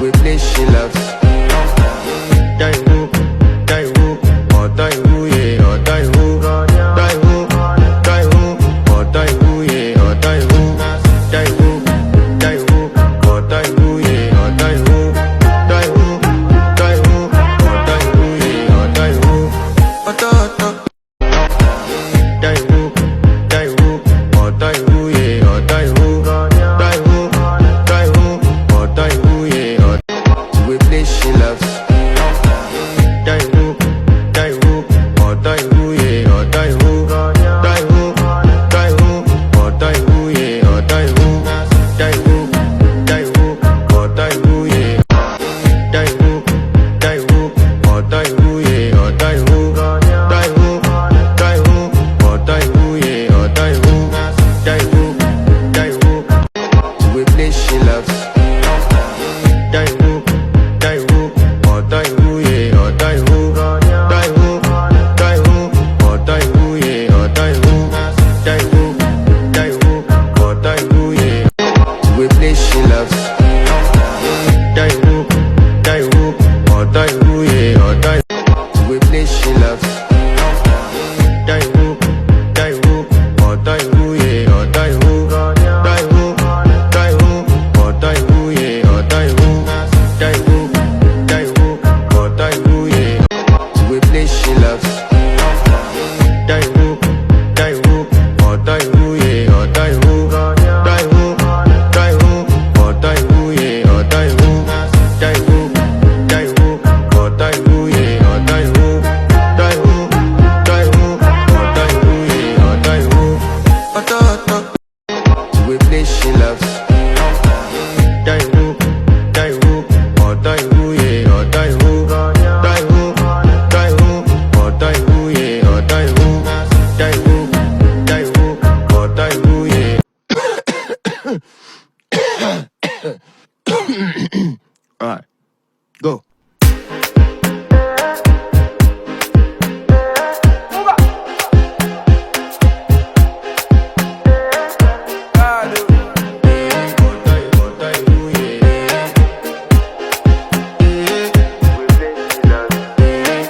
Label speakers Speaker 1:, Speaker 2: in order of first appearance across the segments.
Speaker 1: we play she loves. Die who, or die who, yeah, or die who, die who, or die who, yeah, or die who, die who, or die who, yeah, or die who, die who, or die who, yeah, or die who, die who, or die who, yeah, or die who, die who, or die who, yeah, or we play she loves. Die who, or die who, yeah, or die who, die who, or die who, yeah, or die who, die who, or die who, yeah, die who, or die who, yeah, or die who, die who, or die who, yeah, or die who, die who, we play she loves. Die who, or die who, yeah, or die who, die who, or die who, yeah, or die who, die who, or die who, yeah, we play she loves. Die who, or die who, yeah, or die who, we play she loves. Die who, or die who, yeah, or die who, die who, or die who, yeah, or die who, die who, or die who, yeah, we play she loves. Die who, or die who, yeah, or die who, die who, or die who, yeah, or die who, die who, or die who, yeah, or die who, die who, or die who, yeah, or die who, we play she loves. Die who, or die who, yeah, or die who, die who, or die who, yeah, or die who, die who, or die who, yeah. Alright, go.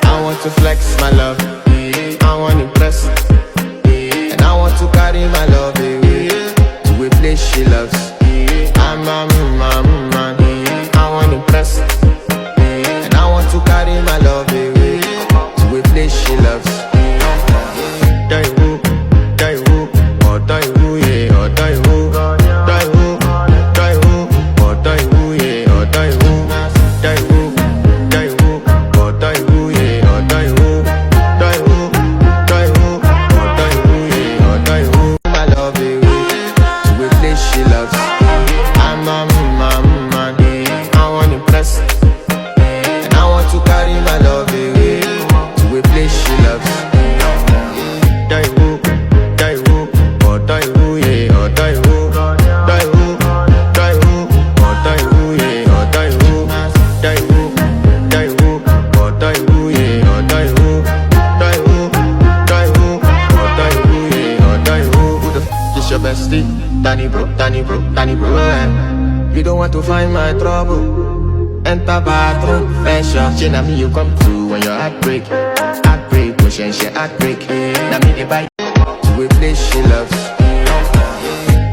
Speaker 1: I want to flex my love, I want to impress, and I want to carry my love away to a place she loves. I'm I want to impress, and I want to carry my love away to a place she loves. Die who, or die who, yeah, or die who, die who, or die who, yeah, or die who, die who, or die who, yeah, or die who, die who, or die who, yeah, or die who, my love away to a place she loves. I'm I want to impress, and I want to carry my love away to a place she loves. Die who, or die who, yeah, or die who, die who, or die who, yeah, or die who, die who, or die who, yeah, or die who, die who, or die who, yeah, or die who. Who the f is your bestie? Danny bro, You don't want to find my trouble. Enter bathroom, pressure. She na me you come to when your heartbreak, pushing she heartbreak. Na me they buy. We play she loves.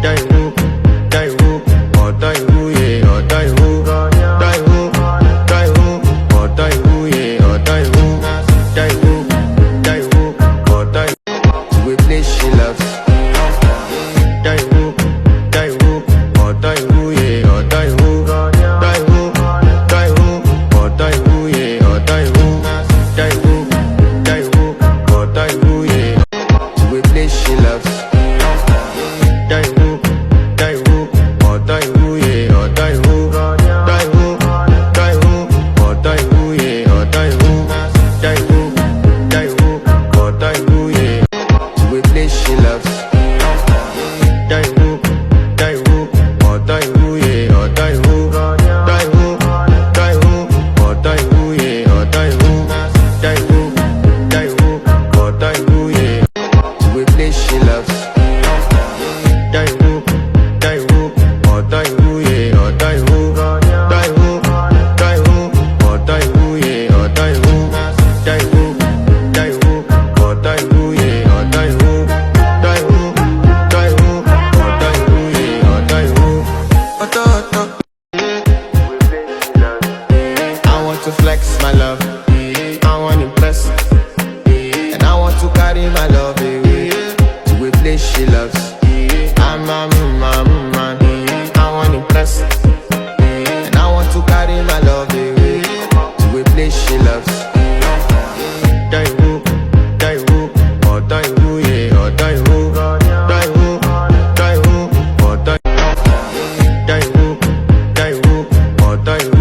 Speaker 1: Die who, or die who, yeah, or die who, die who, or die who, yeah, or die who, die who, or die who. We play she loves. Die who, or die who, yeah, or die who, die who, or die who, yeah, or die who, die who, or die who, yeah. We play she loves. tell you